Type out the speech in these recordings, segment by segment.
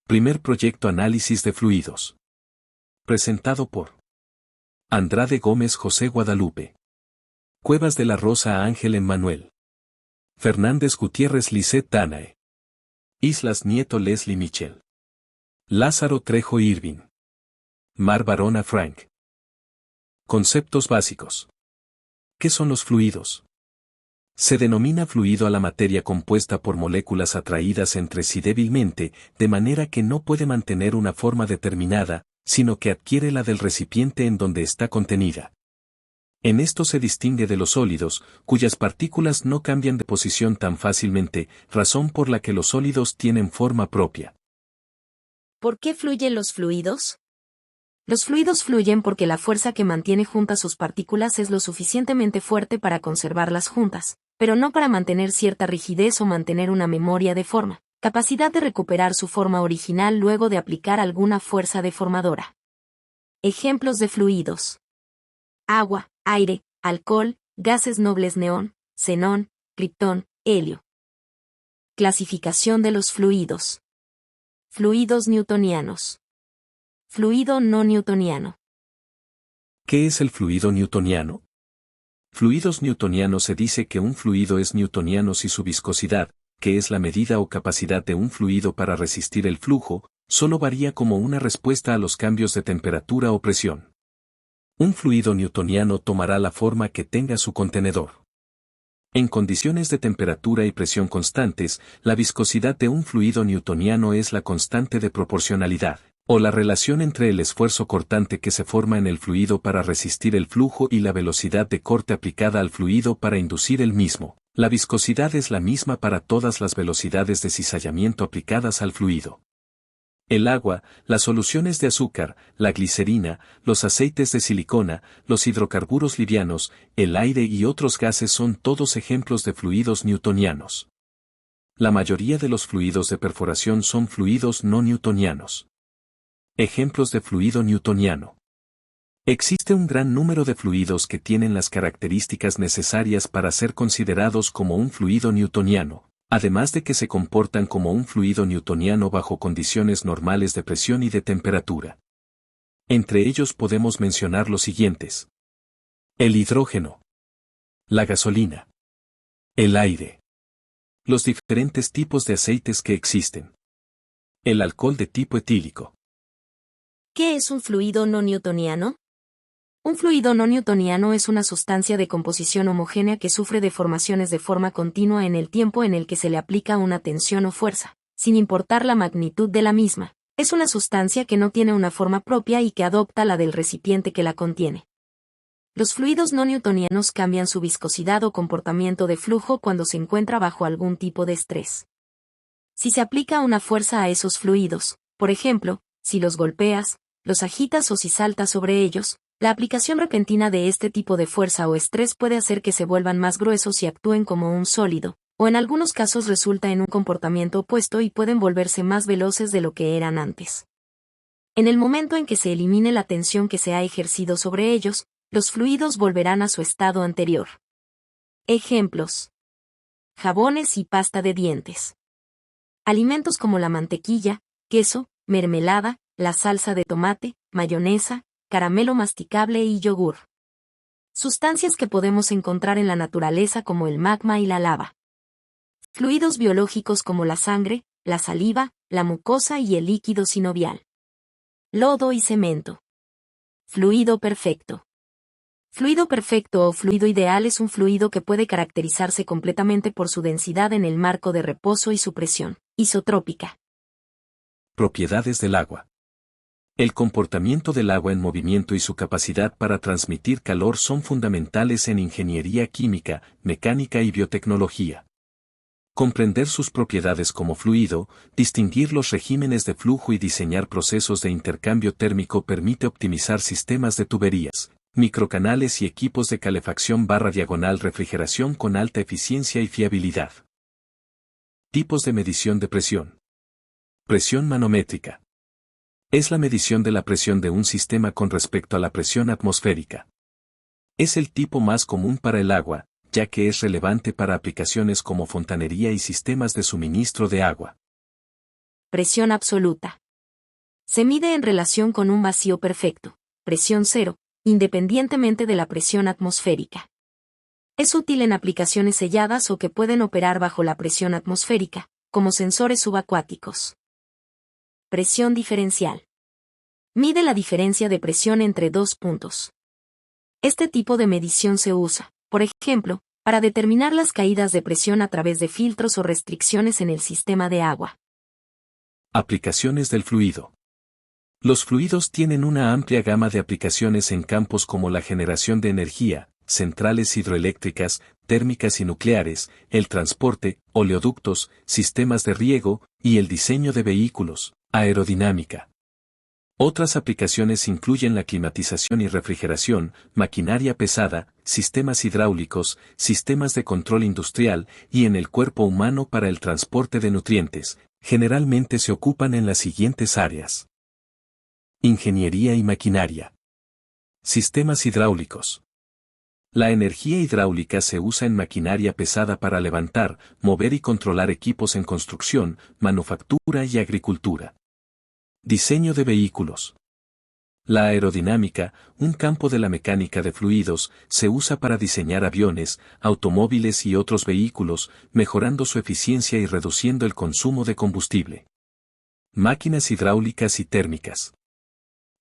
Primer proyecto Análisis de fluidos. Presentado por Andrade Gómez José Guadalupe. Cuevas de la Rosa Ángel Emmanuel. Fernández Gutiérrez Lisset Danae. Islas Nieto Leslie Michel. Lázaro Trejo Irving. Mar Barona Frank. Conceptos básicos. ¿Qué son los fluidos? Se denomina fluido a la materia compuesta por moléculas atraídas entre sí débilmente, de manera que no puede mantener una forma determinada, sino que adquiere la del recipiente en donde está contenida. En esto se distingue de los sólidos, cuyas partículas no cambian de posición tan fácilmente, razón por la que los sólidos tienen forma propia. ¿Por qué fluyen los fluidos? Los fluidos fluyen porque la fuerza que mantiene juntas sus partículas es lo suficientemente fuerte para conservarlas juntas, pero no para mantener cierta rigidez o mantener una memoria de forma, capacidad de recuperar su forma original luego de aplicar alguna fuerza deformadora. Ejemplos de fluidos: agua, aire, alcohol, gases nobles neón, xenón, criptón, helio. Clasificación de los fluidos. Fluidos newtonianos. Fluido no newtoniano. ¿Qué es el fluido newtoniano? Fluidos newtonianos se dice que un fluido es newtoniano si su viscosidad, que es la medida o capacidad de un fluido para resistir el flujo, solo varía como una respuesta a los cambios de temperatura o presión. Un fluido newtoniano tomará la forma que tenga su contenedor. En condiciones de temperatura y presión constantes, la viscosidad de un fluido newtoniano es la constante de proporcionalidad, o la relación entre el esfuerzo cortante que se forma en el fluido para resistir el flujo y la velocidad de corte aplicada al fluido para inducir el mismo. La viscosidad es la misma para todas las velocidades de cizallamiento aplicadas al fluido. El agua, las soluciones de azúcar, la glicerina, los aceites de silicona, los hidrocarburos livianos, el aire y otros gases son todos ejemplos de fluidos newtonianos. La mayoría de los fluidos de perforación son fluidos no newtonianos. Ejemplos de fluido newtoniano. Existe un gran número de fluidos que tienen las características necesarias para ser considerados como un fluido newtoniano, además de que se comportan como un fluido newtoniano bajo condiciones normales de presión y de temperatura. Entre ellos podemos mencionar los siguientes: el hidrógeno, la gasolina, el aire, los diferentes tipos de aceites que existen, el alcohol de tipo etílico. ¿Qué es un fluido no newtoniano? Un fluido no newtoniano es una sustancia de composición homogénea que sufre deformaciones de forma continua en el tiempo en el que se le aplica una tensión o fuerza, sin importar la magnitud de la misma. Es una sustancia que no tiene una forma propia y que adopta la del recipiente que la contiene. Los fluidos no newtonianos cambian su viscosidad o comportamiento de flujo cuando se encuentra bajo algún tipo de estrés. Si se aplica una fuerza a esos fluidos, por ejemplo, si los golpeas, los agitas o si saltas sobre ellos, la aplicación repentina de este tipo de fuerza o estrés puede hacer que se vuelvan más gruesos y actúen como un sólido, o en algunos casos resulta en un comportamiento opuesto y pueden volverse más veloces de lo que eran antes. En el momento en que se elimine la tensión que se ha ejercido sobre ellos, los fluidos volverán a su estado anterior. Ejemplos: jabones y pasta de dientes. Alimentos como la mantequilla, queso, mermelada, la salsa de tomate, mayonesa, caramelo masticable y yogur. Sustancias que podemos encontrar en la naturaleza como el magma y la lava. Fluidos biológicos como la sangre, la saliva, la mucosa y el líquido sinovial. Lodo y cemento. Fluido perfecto. Fluido perfecto o fluido ideal es un fluido que puede caracterizarse completamente por su densidad en el marco de reposo y su presión isotrópica. Propiedades del agua. El comportamiento del agua en movimiento y su capacidad para transmitir calor son fundamentales en ingeniería química, mecánica y biotecnología. Comprender sus propiedades como fluido, distinguir los regímenes de flujo y diseñar procesos de intercambio térmico permite optimizar sistemas de tuberías, microcanales y equipos de calefacción/diagonal refrigeración con alta eficiencia y fiabilidad. Tipos de medición de presión. Presión manométrica. Es la medición de la presión de un sistema con respecto a la presión atmosférica. Es el tipo más común para el agua, ya que es relevante para aplicaciones como fontanería y sistemas de suministro de agua. Presión absoluta. Se mide en relación con un vacío perfecto, presión cero, independientemente de la presión atmosférica. Es útil en aplicaciones selladas o que pueden operar bajo la presión atmosférica, como sensores subacuáticos. Presión diferencial. Mide la diferencia de presión entre dos puntos. Este tipo de medición se usa, por ejemplo, para determinar las caídas de presión a través de filtros o restricciones en el sistema de agua. Aplicaciones del fluido. Los fluidos tienen una amplia gama de aplicaciones en campos como la generación de energía, centrales hidroeléctricas, térmicas y nucleares, el transporte, oleoductos, sistemas de riego, y el diseño de vehículos, aerodinámica. Otras aplicaciones incluyen la climatización y refrigeración, maquinaria pesada, sistemas hidráulicos, sistemas de control industrial y en el cuerpo humano para el transporte de nutrientes. Generalmente se ocupan en las siguientes áreas: ingeniería y maquinaria. Sistemas hidráulicos. La energía hidráulica se usa en maquinaria pesada para levantar, mover y controlar equipos en construcción, manufactura y agricultura. Diseño de vehículos. La aerodinámica, un campo de la mecánica de fluidos, se usa para diseñar aviones, automóviles y otros vehículos, mejorando su eficiencia y reduciendo el consumo de combustible. Máquinas hidráulicas y térmicas.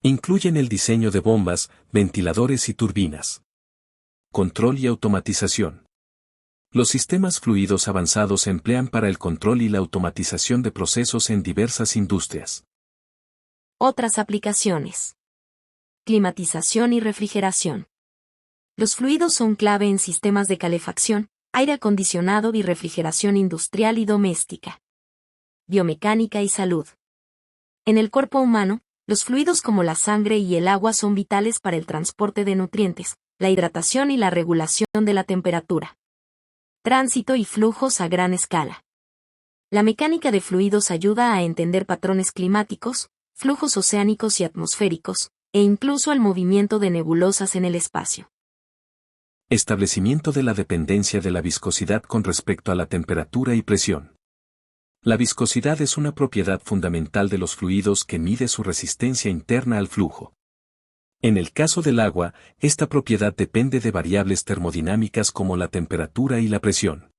Incluyen el diseño de bombas, ventiladores y turbinas. Control y automatización. Los sistemas fluidos avanzados se emplean para el control y la automatización de procesos en diversas industrias. Otras aplicaciones. Climatización y refrigeración. Los fluidos son clave en sistemas de calefacción, aire acondicionado y refrigeración industrial y doméstica. Biomecánica y salud. En el cuerpo humano, los fluidos como la sangre y el agua son vitales para el transporte de nutrientes, la hidratación y la regulación de la temperatura. Tránsito y flujos a gran escala. La mecánica de fluidos ayuda a entender patrones climáticos, flujos oceánicos y atmosféricos, e incluso al movimiento de nebulosas en el espacio. Establecimiento de la dependencia de la viscosidad con respecto a la temperatura y presión. La viscosidad es una propiedad fundamental de los fluidos que mide su resistencia interna al flujo. En el caso del agua, esta propiedad depende de variables termodinámicas como la temperatura y la presión.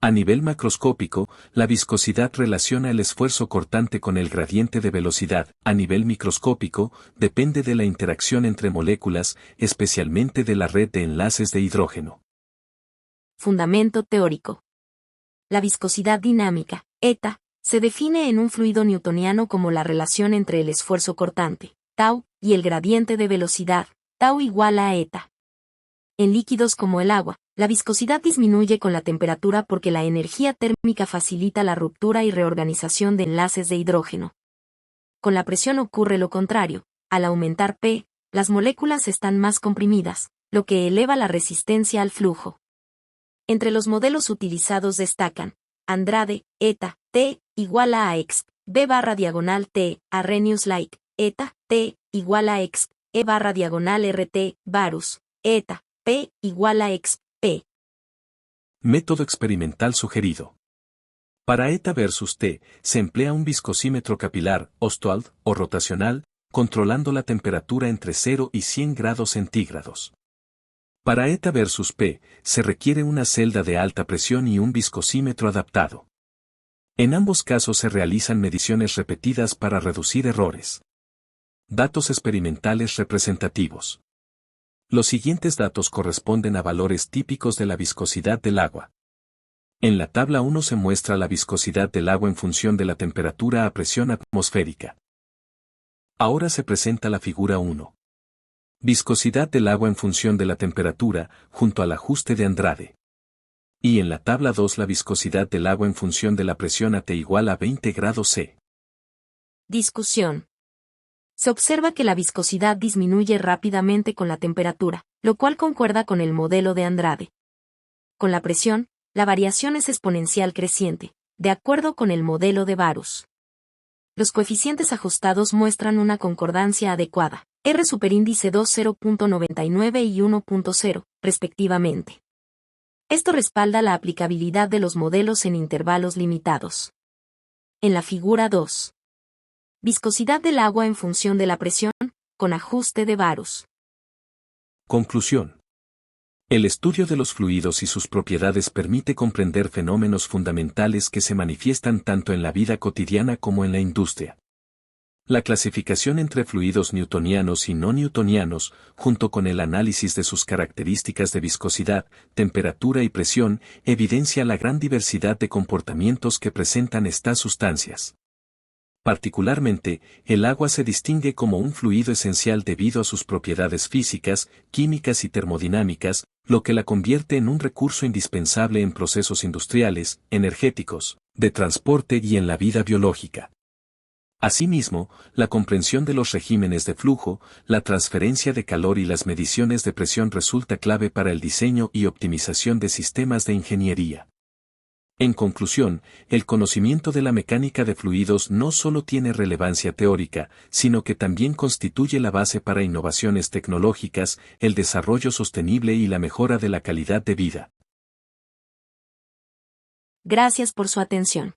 A nivel macroscópico, la viscosidad relaciona el esfuerzo cortante con el gradiente de velocidad. A nivel microscópico, depende de la interacción entre moléculas, especialmente de la red de enlaces de hidrógeno. Fundamento teórico. La viscosidad dinámica, eta, se define en un fluido newtoniano como la relación entre el esfuerzo cortante, tau, y el gradiente de velocidad, tau igual a eta. En líquidos como el agua, la viscosidad disminuye con la temperatura porque la energía térmica facilita la ruptura y reorganización de enlaces de hidrógeno. Con la presión ocurre lo contrario: al aumentar P, las moléculas están más comprimidas, lo que eleva la resistencia al flujo. Entre los modelos utilizados destacan Andrade, eta, T, igual a exp, B barra diagonal T, Arrhenius-like, eta, T, igual a exp, E barra diagonal RT, Varus, eta, P, igual a exp, P. Método experimental sugerido. Para eta versus T, se emplea un viscosímetro capilar, Ostwald, o rotacional, controlando la temperatura entre 0 y 100 grados centígrados. Para eta versus P, se requiere una celda de alta presión y un viscosímetro adaptado. En ambos casos se realizan mediciones repetidas para reducir errores. Datos experimentales representativos. Los siguientes datos corresponden a valores típicos de la viscosidad del agua. En la tabla 1 se muestra la viscosidad del agua en función de la temperatura a presión atmosférica. Ahora se presenta la figura 1. Viscosidad del agua en función de la temperatura, junto al ajuste de Andrade. Y en la tabla 2 la viscosidad del agua en función de la presión a T igual a 20 grados C. Discusión. Se observa que la viscosidad disminuye rápidamente con la temperatura, lo cual concuerda con el modelo de Andrade. Con la presión, la variación es exponencial creciente, de acuerdo con el modelo de Varus. Los coeficientes ajustados muestran una concordancia adecuada, R superíndice 2 0.99 y 1.0, respectivamente. Esto respalda la aplicabilidad de los modelos en intervalos limitados. En la figura 2. Viscosidad del agua en función de la presión, con ajuste de Varus. Conclusión. El estudio de los fluidos y sus propiedades permite comprender fenómenos fundamentales que se manifiestan tanto en la vida cotidiana como en la industria. La clasificación entre fluidos newtonianos y no newtonianos, junto con el análisis de sus características de viscosidad, temperatura y presión, evidencia la gran diversidad de comportamientos que presentan estas sustancias. Particularmente, el agua se distingue como un fluido esencial debido a sus propiedades físicas, químicas y termodinámicas, lo que la convierte en un recurso indispensable en procesos industriales, energéticos, de transporte y en la vida biológica. Asimismo, la comprensión de los regímenes de flujo, la transferencia de calor y las mediciones de presión resulta clave para el diseño y optimización de sistemas de ingeniería. En conclusión, el conocimiento de la mecánica de fluidos no solo tiene relevancia teórica, sino que también constituye la base para innovaciones tecnológicas, el desarrollo sostenible y la mejora de la calidad de vida. Gracias por su atención.